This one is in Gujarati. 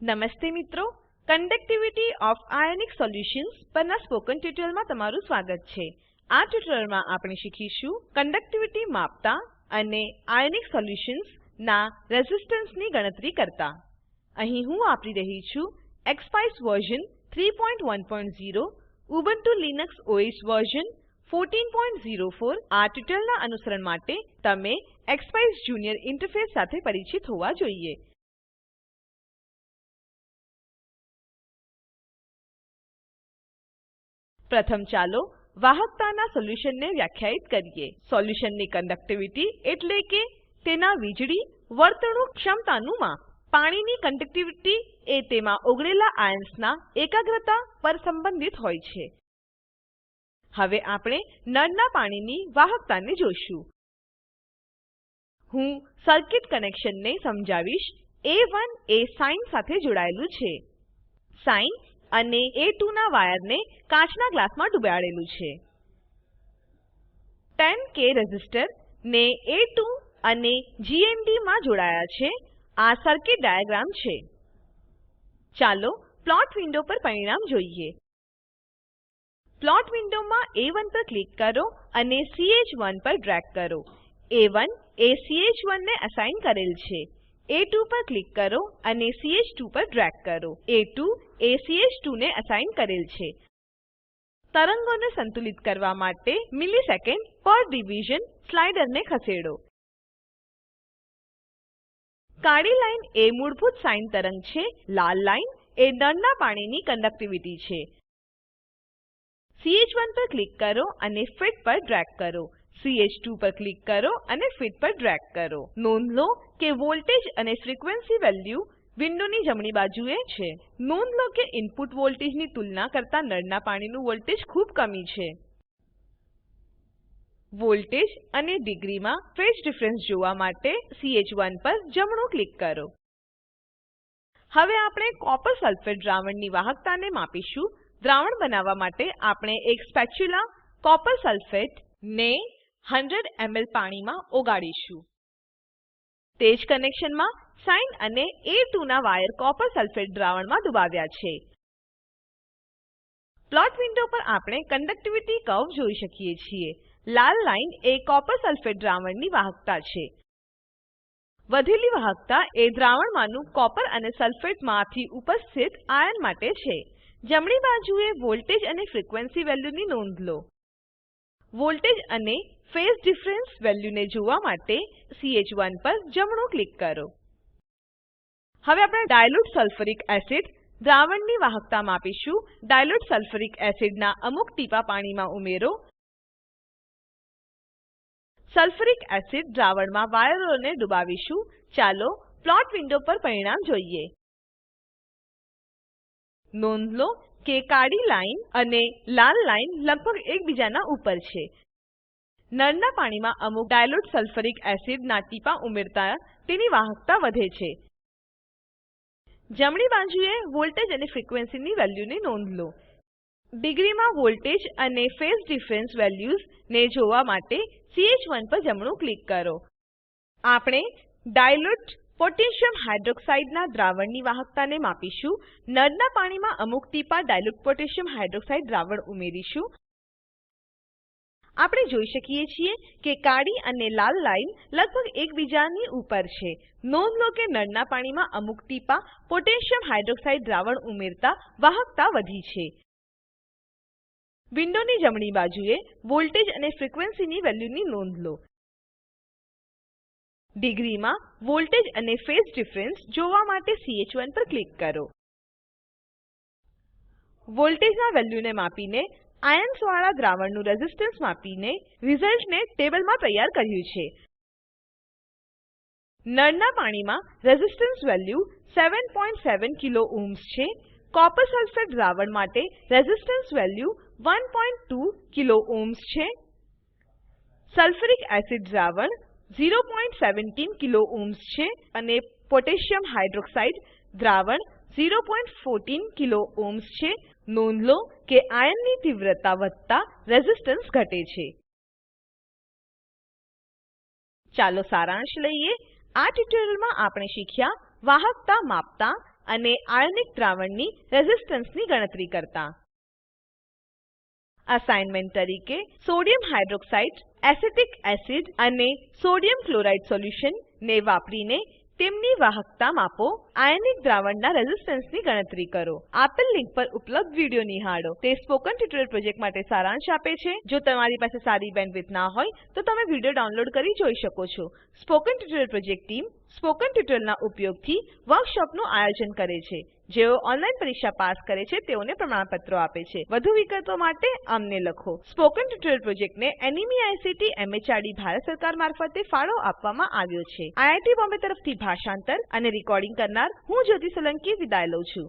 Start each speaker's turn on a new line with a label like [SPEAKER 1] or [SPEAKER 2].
[SPEAKER 1] નમસ્તે મિત્રો, કન્ડક્ટિવિટી ઓફ આયોનિક સોલ્યુશન્સ પરના સ્પોકન ટ્યુટોરીયલમાં તમારું સ્વાગત છે. આ ટ્યુટોરીયલમાં આપણે શીખીશું કન્ડક્ટિવિટી માપતા અને આયોનિક સોલ્યુશન્સ ના રેઝિસ્ટન્સની ગણતરી કરતા. અહીં હું વાપરી રહી છું ExpEYES version 3.1.0, Ubuntu Linux OS version 14.04. આ ટ્યુટોરીયલના અનુસરણ માટે તમે એક્સપાઇસ જુનિયર ઇન્ટરફેસ સાથે પરિચિત હોવા જોઈએ. પ્રથમ ચાલો વાહકતાના સોલ્યુશનને વ્યાખ્યાયિત કરીએ. સોલ્યુશનની કન્ડક્ટિવિટી એટલે કે તેના વીજળી વર્તણૂક ક્ષમતાનું માપ. પાણીની કન્ડક્ટિવિટી એ તેમાં ઓગળેલા આયન્સના એકાગ્રતા પર સંબંધિત હોય છે. હવે આપણે નળના પાણીની વાહકતાને જોઈશું. હું સર્કિટ કનેક્શનને સમજાવીશ. A1 એ સાઇન સાથે જોડાયેલું છે. સાઇન અને A2 ના વાયરને કાચના ગ્લાસમાં ડુબાડેલું છે. 10K રેઝિસ્ટર ને A2 અને GND માં જોડાયા છે. આ સર્કિટ ડાયાગ્રામ છે. ચાલો પ્લોટ વિન્ડો પર પરિણામ જોઈએ. પ્લોટ વિન્ડોમાં A1 પર ક્લિક કરો અને CH1 પર ડ્રેગ કરો. A1 એ CH1 ને અસાઇન કરેલ છે. A2 પર ક્લિક કરો અને CH2 પર ડ્રેગ કરો. A2 એ CH2 ને અસાઇન કરેલ છે. તરંગોને સંતુલિત કરવા માટે મિલિસેકન્ડ પર ડિવિઝન સ્લાઇડરને ખસેડો. કાળી લાઈન એ મૂળભૂત સાઇન તરંગ છે. લાલ લાઈન એ નળના પાણીની કન્ડક્ટિવિટી છે. CH1 પર ક્લિક કરો અને ફિટ પર ડ્રેગ કરો. CH2 પર ક્લિક કરો અને ફિટ પર ડ્રેગ કરો. નોંધ લો કે વોલ્ટેજ અને ફ્રીક્વન્સી વેલ્યુ વિન્ડોની જમણી બાજુએ છે. નોંધ લો કે ઇનપુટ વોલ્ટેજની તુલના કરતા નળના પાણીનું વોલ્ટેજ ખૂબ કમી છે. વોલ્ટેજ અને ડિગ્રીમાં ફેઝ ડિફરન્સ જોવા માટે CH1 પર જમણું ક્લિક કરો. હવે આપણે કોપર સલ્ફેટ દ્રાવણની વાહકતાને માપીશું. દ્રાવણ બનાવવા માટે આપણે એક સ્પેચ્યુલા કોપર સલ્ફેટ ને 100 ml પાણીમાં ઓગાળીશું. તે જ કનેક્શનમાં સાઇન અને A2 ના વાયર કોપર સલ્ફેટ દ્રાવણમાં ડુબાવ્યા છે. પ્લોટ વિન્ડો પર આપણે કન્ડક્ટિવિટી કર્વ જોઈ શકીએ છીએ. લાલ લાઈન એ કોપર સલ્ફેટ દ્રાવણની વાહકતા છે. વધેલી વાહકતા એ દ્રાવણમાંનું કોપર અને સલ્ફેટમાંથી ઉપસ્થિત આયન માટે છે. જમણી બાજુએ વોલ્ટેજ અને ફ્રીક્વન્સી વેલ્યુની નોંધ લો. વોલ્ટેજ અને ફેઝ ડિફરન્સ વેલ્યુને જોવા માટે CH1 પર જમણું ક્લિક કરો. હવે આપણે ડાયલ્યુટ સલ્ફ્યુરિક એસિડ દ્રાવણની વાહકતા માપીશું. ડાયલ્યુટ સલ્ફ્યુરિક એસિડના અમુક ટીપા પાણીમાં ઉમેરો. સલ્ફ્યુરિક એસિડ દ્રાવણમાં વાયરોને ડુબાવીશું. ચાલો પ્લોટ વિન્ડો પર પરિણામ જોઈએ. નોંધ લો કે કાળી લાઈન અને લાલ લાઈન લગભગ એકબીજાના ઉપર છે. નળના પાણીમાં અમુક ડાયલ્યુટ સલ્ફ્યુરિક એસિડના ટીપા ઉમેરતા તેની વાહકતા વધે છે. જમણી બાજુએ વોલ્ટેજ અને ફ્રીક્વન્સીની વેલ્યુની નોંધ લો. ડિગ્રીમાં વોલ્ટેજ અને ફેઝ ડિફરન્સ વેલ્યુઝ ને જોવા માટે CH1 પર જમણું ક્લિક કરો. આપણે ડાયલ્યુટ પોટેશિયમ હાઇડ્રોક્સાઇડના દ્રાવણની વાહકતાને માપીશું. નળના પાણીમાં અમુક ટીપા ડાયલ્યુટ પોટેશિયમ હાઇડ્રોક્સાઇડ દ્રાવણ ઉમેરીશું. આપણે જોઈ શકીએ છીએ કે કાળી અને લાલ લાઈન લગભગ એકબીજાની ઉપર છે. નોંધ લો કે નળના પાણીમાં અમુક ટીપા પોટેશિયમ હાઇડ્રોક્સાઇડ દ્રાવણ ઉમેરતા વાહકતા વધી છે. વિન્ડોની જમણી બાજુએ વોલ્ટેજ અને ફ્રીક્વન્સીની વેલ્યુની નોંધ લો. ડિગ્રીમાં વોલ્ટેજ અને ફેઝ ડિફરન્સ જોવા માટે CH1 પર ક્લિક કરો. વોલ્ટેજના વેલ્યુને માપીને આયન્સવાળા દ્રાવણનું રેઝિસ્ટન્સ માપીને રિઝલ્ટને ટેબલમાં તૈયાર કર્યું છે. નળના પાણીમાં રેઝિસ્ટન્સ વેલ્યુ 7.7 કિલો ઓહ્મ્સ છે. કોપર સલ્ફેટ દ્રાવણ માટે રેઝિસ્ટન્સ વેલ્યુ 1.2 કિલો ઓહ્મ્સ છે. સલ્ફ્યુરિક એસિડ દ્રાવણ 0.17 કિલો ઓહ્મ્સ છે અને પોટેશિયમ હાઇડ્રોક્સાઇડ દ્રાવણ 0.14 કિલો ઓહ્મ્સ છે. નોંધ લો કે આયનની તીવ્રતા વધતા રેઝિસ્ટન્સ ઘટે છે. ચાલો સારાંશ લઈએ. આ ટ્યુટોરીયલમાં આપણે શીખ્યા વાહકતા માપતા અને આયનિક દ્રાવણની રેઝિસ્ટન્સની ગણતરી કરતા. અસાઇનમેન્ટ તરીકે સોડિયમ હાઇડ્રોક્સાઇડ, એસિટિક એસિડ અને સોડિયમ ક્લોરાઇડ સોલ્યુશન ને વાપરીને તેમની વાહકતા માપો. આયનિક દ્રાવણના રેઝિસ્ટન્સની ગણતરી કરો. આપેલ લિંક પર ઉપલબ્ધ વિડીયો નિહાળો. તે સ્પોકન ટ્યુટોરીયલ પ્રોજેક્ટ માટે સારાંશ આપે છે. જો તમારી પાસે સારી બેન્ડવિડ્થ ના હોય તો તમે વિડીયો ડાઉનલોડ કરી જોઈ શકો છો. Spoken tutorial project team spoken ટ્યુટોરીયલના ઉપયોગથી વર્કશોપનું આયોજન કરે છે. જેઓ ઓનલાઈન પરીક્ષા પાસ કરે છે તેઓને પ્રમાણપત્રો આપે છે. વધુ વિગતો માટે અમને લખો. સ્પોકન ટ્યુટોરીયલ પ્રોજેક્ટને એનએમઈઆઈસીટી એમએચઆરડી ભારત સરકાર મારફતે ફાળો આપવામાં આવ્યો છે. આઈઆઈટી બોમ્બે તરફથી ભાષાંતર અને રેકોર્ડિંગ કરનાર હું જ્યોતિ સોલંકી વિદાય લઉં છું.